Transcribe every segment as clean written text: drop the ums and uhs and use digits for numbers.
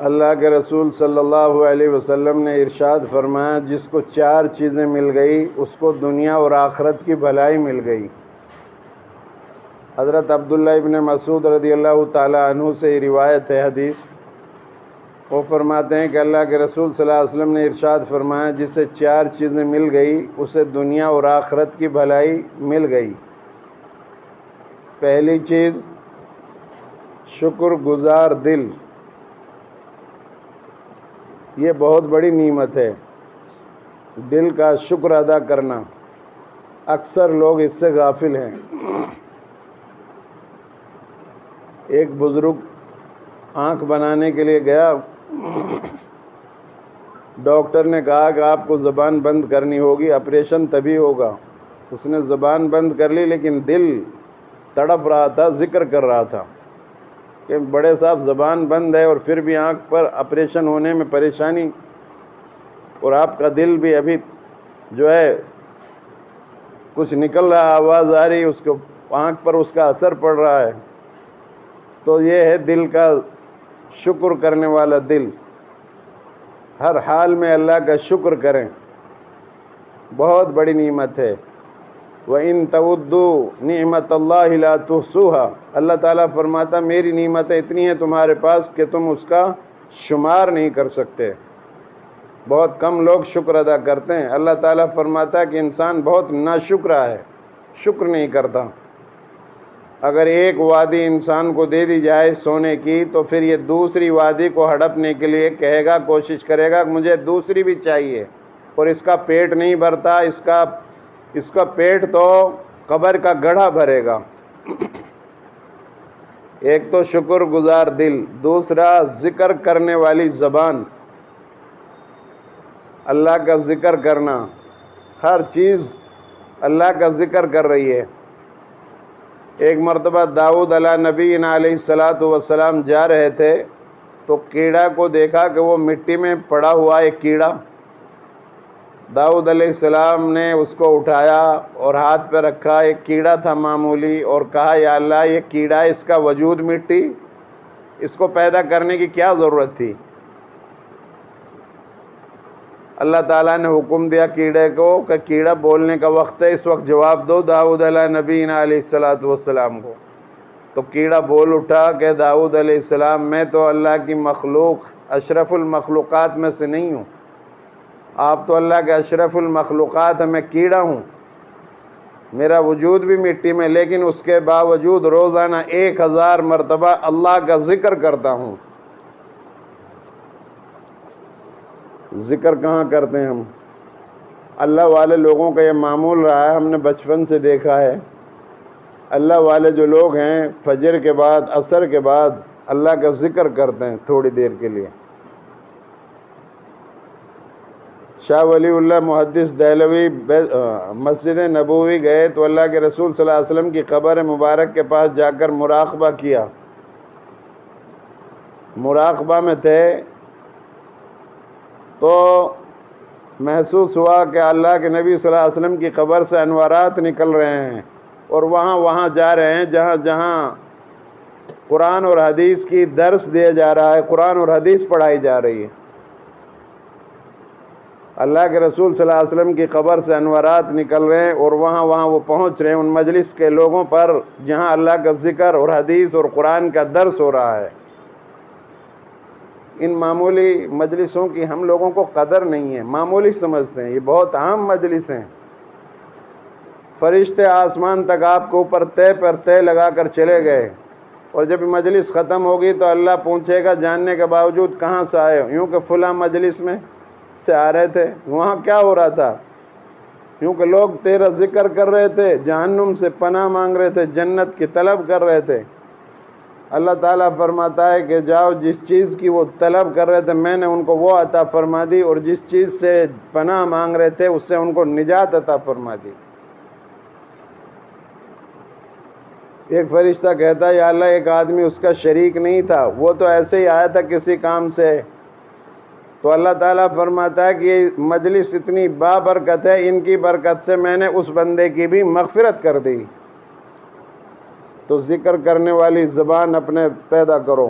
اللہ کے رسول صلی اللہ علیہ وسلم نے ارشاد فرمایا، جس کو 4 چیزیں مل گئی اس کو دنیا اور آخرت کی بھلائی مل گئی۔ حضرت عبداللہ ابن مسعود رضی اللہ تعالی عنہ سے روایت ہے حدیث، وہ فرماتے ہیں کہ اللہ کے رسول صلی اللہ علیہ وسلم نے ارشاد فرمایا، جسے 4 چیزیں مل گئی اسے دنیا اور آخرت کی بھلائی مل گئی۔ پہلی چیز شکر گزار دل، یہ بہت بڑی نعمت ہے، دل کا شکر ادا کرنا۔ اکثر لوگ اس سے غافل ہیں۔ ایک بزرگ آنکھ بنانے کے لیے گیا، ڈاکٹر نے کہا کہ آپ کو زبان بند کرنی ہوگی، آپریشن تبھی ہوگا۔ اس نے زبان بند کر لی، لیکن دل تڑپ رہا تھا، ذکر کر رہا تھا کہ بڑے صاحب زبان بند ہے اور پھر بھی آنکھ پر آپریشن ہونے میں پریشانی، اور آپ کا دل بھی ابھی جو ہے کچھ نکل رہا، آواز آ رہی، اس کو آنکھ پر اس کا اثر پڑ رہا ہے۔ تو یہ ہے دل کا شکر کرنے والا دل، ہر حال میں اللہ کا شکر کریں، بہت بڑی نعمت ہے۔ وَإِن تَعُدُّوا نِعْمَتَ اللَّهِ لَا تُحْصُوهَا، اللہ تعالیٰ فرماتا میری نعمتیں اتنی ہیں تمہارے پاس کہ تم اس کا شمار نہیں کر سکتے۔ بہت کم لوگ شکر ادا کرتے ہیں۔ اللہ تعالیٰ فرماتا کہ انسان بہت ناشکرا ہے، شکر نہیں کرتا۔ اگر ایک وادی انسان کو دے دی جائے سونے کی، تو پھر یہ دوسری وادی کو ہڑپنے کے لیے کہے گا، کوشش کرے گا کہ مجھے دوسری بھی چاہیے، اور اس کا پیٹ نہیں بھرتا، اس کا پیٹ تو قبر کا گڑھا بھرے گا۔ ایک تو شکر گزار دل، دوسرا ذکر کرنے والی زبان، اللہ کا ذکر کرنا، ہر چیز اللہ کا ذکر کر رہی ہے۔ ایک مرتبہ داؤد علیہ نبی علیہ الصلاۃ والسلام جا رہے تھے، تو کیڑا کو دیکھا کہ وہ مٹی میں پڑا ہوا ایک کیڑا۔ داؤد علیہ السلام نے اس کو اٹھایا اور ہاتھ پہ رکھا، ایک کیڑا تھا معمولی، اور کہا یا اللہ یہ کیڑا، اس کا وجود مٹی، اس کو پیدا کرنے کی کیا ضرورت تھی؟ اللہ تعالیٰ نے حکم دیا کیڑے کو کہ کیڑا بولنے کا وقت ہے، اس وقت جواب دو داؤد علیہ نبی علیہ الصلاۃ والسلام کو۔ تو کیڑا بول اٹھا کہ داؤد علیہ السلام میں تو اللہ کی مخلوق اشرف المخلوقات میں سے نہیں ہوں، آپ تو اللہ کے اشرف المخلوقات ہیں، میں کیڑا ہوں، میرا وجود بھی مٹی میں، لیکن اس کے باوجود روزانہ 1000 مرتبہ اللہ کا ذکر کرتا ہوں۔ ذکر کہاں کرتے ہیں ہم؟ اللہ والے لوگوں کا یہ معمول رہا ہے، ہم نے بچپن سے دیکھا ہے۔ اللہ والے جو لوگ ہیں فجر کے بعد، عصر کے بعد اللہ کا ذکر کرتے ہیں تھوڑی دیر کے لیے۔ شاہ ولی اللہ محدث دہلوی مسجد نبوی گئے تو اللہ کے رسول صلی اللہ علیہ وسلم کی قبر مبارک کے پاس جا کر مراقبہ کیا۔ مراقبہ میں تھے تو محسوس ہوا کہ اللہ کے نبی صلی اللہ علیہ وسلم کی قبر سے انوارات نکل رہے ہیں، اور وہاں جا رہے ہیں جہاں قرآن اور حدیث کی درس دیا جا رہا ہے، قرآن اور حدیث پڑھائی جا رہی ہے۔ اللہ کے رسول صلی اللہ علیہ وسلم کی قبر سے انوارات نکل رہے ہیں، اور وہاں وہ پہنچ رہے ہیں ان مجلس کے لوگوں پر جہاں اللہ کا ذکر اور حدیث اور قرآن کا درس ہو رہا ہے۔ ان معمولی مجلسوں کی ہم لوگوں کو قدر نہیں ہے، معمولی سمجھتے ہیں، یہ بہت عام مجلس ہیں۔ فرشتے آسمان تک آپ کے اوپر طے پر طے لگا کر چلے گئے، اور جب مجلس ختم ہوگی تو اللہ پوچھے گا جاننے کے باوجود کہاں سے آئے ہو؟ یوں کہ فلاں مجلس میں سے آ رہے تھے، وہاں کیا ہو رہا تھا؟ یوں کہ لوگ تیرا ذکر کر رہے تھے، جہنم سے پناہ مانگ رہے تھے، جنت کی طلب کر رہے تھے۔ اللہ تعالیٰ فرماتا ہے کہ جاؤ، جس چیز کی وہ طلب کر رہے تھے میں نے ان کو وہ عطا فرما دی، اور جس چیز سے پناہ مانگ رہے تھے اس سے ان کو نجات عطا فرما دی۔ ایک فرشتہ کہتا ہے یا اللہ ایک آدمی اس کا شریک نہیں تھا، وہ تو ایسے ہی آیا تھا کسی کام سے۔ تو اللہ تعالیٰ فرماتا ہے کہ یہ مجلس اتنی بابرکت ہے، ان کی برکت سے میں نے اس بندے کی بھی مغفرت کر دی۔ تو ذکر کرنے والی زبان اپنے پیدا کرو،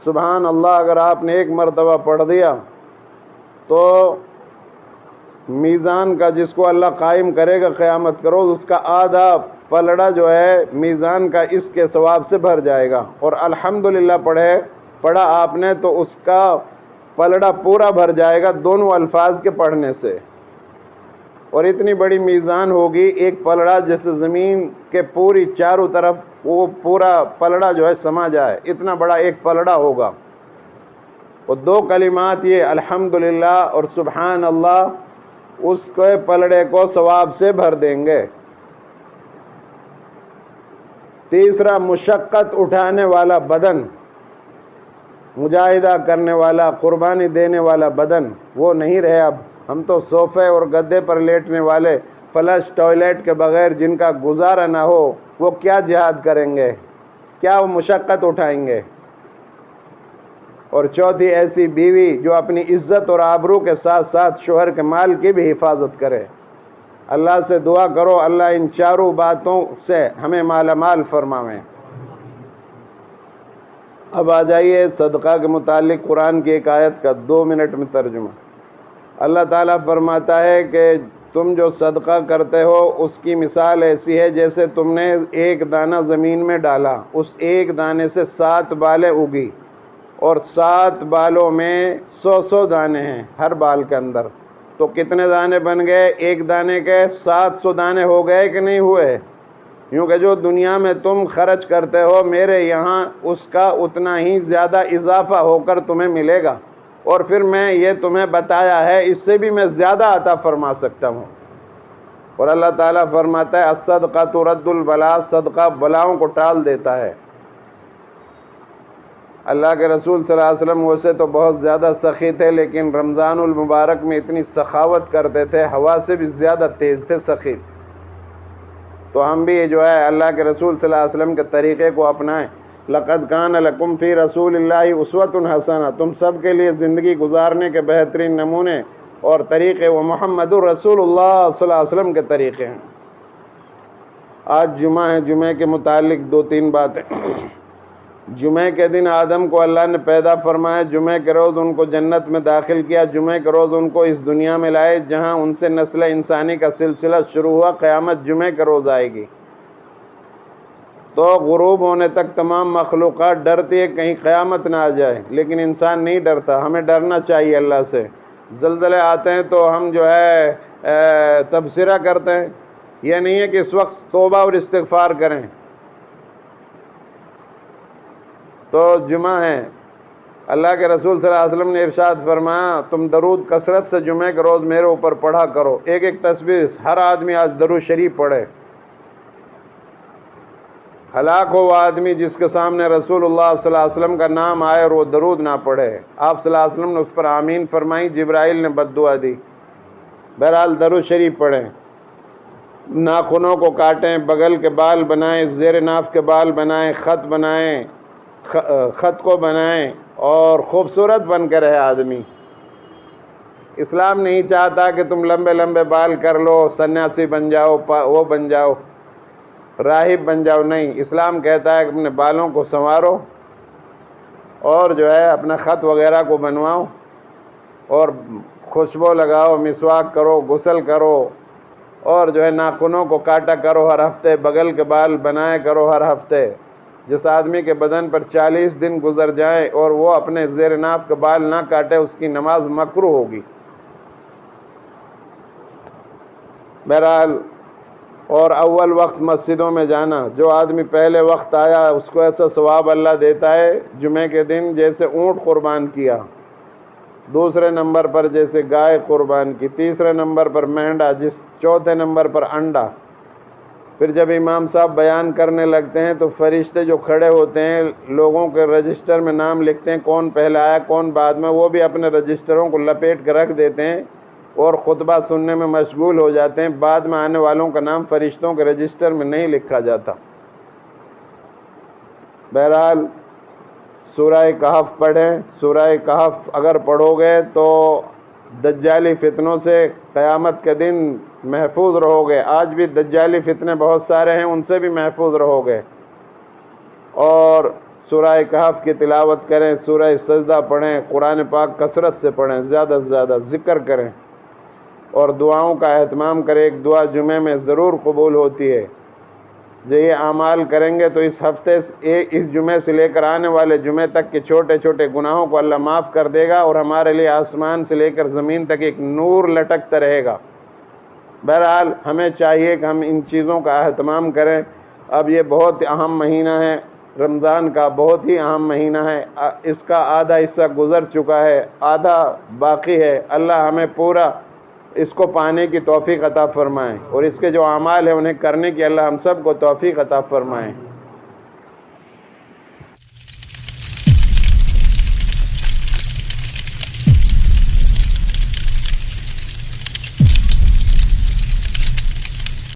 سبحان اللہ اگر آپ نے ایک مرتبہ پڑھ دیا تو میزان کا جس کو اللہ قائم کرے گا قیامت کا روز، اس کا آدھا پلڑا جو ہے میزان کا اس کے ثواب سے بھر جائے گا۔ اور الحمدللہ پڑھا آپ نے تو اس کا پلڑا پورا بھر جائے گا دونوں الفاظ کے پڑھنے سے۔ اور اتنی بڑی میزان ہوگی، ایک پلڑا جیسے زمین کے پوری چاروں طرف وہ پورا پلڑا جو ہے سما جائے، اتنا بڑا ایک پلڑا ہوگا۔ اور دو کلمات یہ الحمدللہ اور سبحان اللہ اس کے پلڑے کو ثواب سے بھر دیں گے۔ تیسرا، مشقت اٹھانے والا بدن، مجاہدہ کرنے والا، قربانی دینے والا بدن وہ نہیں رہے اب۔ ہم تو صوفے اور گدے پر لیٹنے والے، فلش ٹوائلٹ کے بغیر جن کا گزارا نہ ہو، وہ کیا جہاد کریں گے، کیا وہ مشقت اٹھائیں گے؟ اور چوتھی، ایسی بیوی جو اپنی عزت اور آبرو کے ساتھ ساتھ شوہر کے مال کی بھی حفاظت کرے۔ اللہ سے دعا کرو اللہ ان چاروں باتوں سے ہمیں مالا مال فرمائے۔ اب آ جائیے صدقہ کے متعلق قرآن کی ایک آیت کا 2 منٹ میں ترجمہ۔ اللہ تعالیٰ فرماتا ہے کہ تم جو صدقہ کرتے ہو اس کی مثال ایسی ہے جیسے تم نے ایک دانہ زمین میں ڈالا، اس ایک دانے سے 7 بالیں اگی، اور 7 بالوں میں 100 دانے ہیں ہر بال کے اندر، تو کتنے دانے بن گئے؟ ایک دانے کے 700 دانے ہو گئے کہ نہیں ہوئے؟ یوں کہ جو دنیا میں تم خرچ کرتے ہو میرے یہاں اس کا اتنا ہی زیادہ اضافہ ہو کر تمہیں ملے گا، اور پھر میں یہ تمہیں بتایا ہے اس سے بھی میں زیادہ عطا فرما سکتا ہوں۔ اور اللہ تعالیٰ فرماتا ہے الصدقہ ترد البلاء، صدقہ بلاؤں کو ٹال دیتا ہے۔ اللہ کے رسول صلی اللہ علیہ وسلم ویسے تو بہت زیادہ سخی تھے، لیکن رمضان المبارک میں اتنی سخاوت کرتے تھے، ہوا سے بھی زیادہ تیز تھے، سخی۔ تو ہم بھی جو ہے اللہ کے رسول صلی اللہ علیہ وسلم کے طریقے کو اپنائیں۔ لقد کان لکم فی رسول اللہ اسوۃ حسنہ، تم سب کے لیے زندگی گزارنے کے بہترین نمونے اور طریقے وہ محمد الرسول اللہ صلی اللہ علیہ وسلم کے طریقے ہیں۔ آج جمعہ ہے، جمعے کے متعلق 2-3 باتیں۔ جمعے کے دن آدم کو اللہ نے پیدا فرمایا، جمعے کے روز ان کو جنت میں داخل کیا، جمعے کے روز ان کو اس دنیا میں لائے جہاں ان سے نسل انسانی کا سلسلہ شروع ہوا، قیامت جمعے کے روز آئے گی۔ تو غروب ہونے تک تمام مخلوقات ڈرتی ہے کہیں قیامت نہ آ جائے، لیکن انسان نہیں ڈرتا، ہمیں ڈرنا چاہیے اللہ سے۔ زلزلے آتے ہیں تو ہم جو ہے تبصرہ کرتے ہیں، یہ نہیں ہے کہ اس وقت توبہ اور استغفار کریں۔ تو جمعہ ہے، اللہ کے رسول صلی اللہ علیہ وسلم نے ارشاد فرمایا تم درود کثرت سے جمعے کے روز میرے اوپر پڑھا کرو، ایک تسبیح ہر آدمی آج درود شریف پڑھے۔ ہلاک ہو وہ آدمی جس کے سامنے رسول اللہ صلی اللہ علیہ وسلم کا نام آئے اور وہ درود نہ پڑھے۔ آپ صلی اللہ علیہ وسلم نے اس پر آمین فرمائی، جبرائیل نے بد دعا دی۔ بہرحال درود شریف پڑھیں، ناخنوں کو کاٹیں، بغل کے بال بنائیں، زیر ناف کے بال بنائیں، خط بنائیں، خط کو بنائیں اور خوبصورت بن کے رہے آدمی۔ اسلام نہیں چاہتا کہ تم لمبے لمبے بال کر لو، سنیاسی بن جاؤ، وہ بن جاؤ، راہب بن جاؤ، نہیں۔ اسلام کہتا ہے کہ اپنے بالوں کو سنوارو اور جو ہے اپنا خط وغیرہ کو بنواؤ اور خوشبو لگاؤ، مسواک کرو، غسل کرو، اور جو ہے ناخنوں کو کاٹا کرو ہر ہفتے، بغل کے بال بنائے کرو ہر ہفتے۔ جس آدمی کے بدن پر 40 دن گزر جائیں اور وہ اپنے زیر ناف کے بال نہ کاٹے اس کی نماز مکروہ ہوگی۔ بہرحال اور اول وقت مسجدوں میں جانا، جو آدمی پہلے وقت آیا اس کو ایسا ثواب اللہ دیتا ہے جمعے کے دن جیسے اونٹ قربان کیا، دوسرے نمبر پر جیسے گائے قربان کی، تیسرے نمبر پر مینڈا، چوتھے نمبر پر انڈا۔ پھر جب امام صاحب بیان کرنے لگتے ہیں تو فرشتے جو کھڑے ہوتے ہیں لوگوں کے رجسٹر میں نام لکھتے ہیں، کون پہلا آیا کون بعد میں، وہ بھی اپنے رجسٹروں کو لپیٹ کر رکھ دیتے ہیں اور خطبہ سننے میں مشغول ہو جاتے ہیں۔ بعد میں آنے والوں کا نام فرشتوں کے رجسٹر میں نہیں لکھا جاتا۔ بہرحال سورہ کہف پڑھیں، سورہ کہف اگر پڑھو گے تو دجالی فتنوں سے قیامت کے دن محفوظ رہو گے۔ آج بھی دجالی فتنے بہت سارے ہیں، ان سے بھی محفوظ رہو گے۔ اور سورہ کہف کی تلاوت کریں، سورہ سجدہ پڑھیں، قرآن پاک کثرت سے پڑھیں، زیادہ سے زیادہ ذکر کریں اور دعاؤں کا اہتمام کریں۔ ایک دعا جمعے میں ضرور قبول ہوتی ہے۔ جو یہ اعمال کریں گے تو اس ہفتے اس جمعے سے لے کر آنے والے جمعے تک کے چھوٹے چھوٹے گناہوں کو اللہ معاف کر دے گا اور ہمارے لیے آسمان سے لے کر زمین تک ایک نور لٹکتا رہے گا۔ بہرحال ہمیں چاہیے کہ ہم ان چیزوں کا اہتمام کریں۔ اب یہ بہت اہم مہینہ ہے، رمضان کا بہت ہی اہم مہینہ ہے۔ اس کا آدھا حصہ گزر چکا ہے، آدھا باقی ہے۔ اللہ ہمیں پورا اس کو پانے کی توفیق عطا فرمائیں اور اس کے جو اعمال ہیں انہیں کرنے کی اللہ ہم سب کو توفیق عطا فرمائیں۔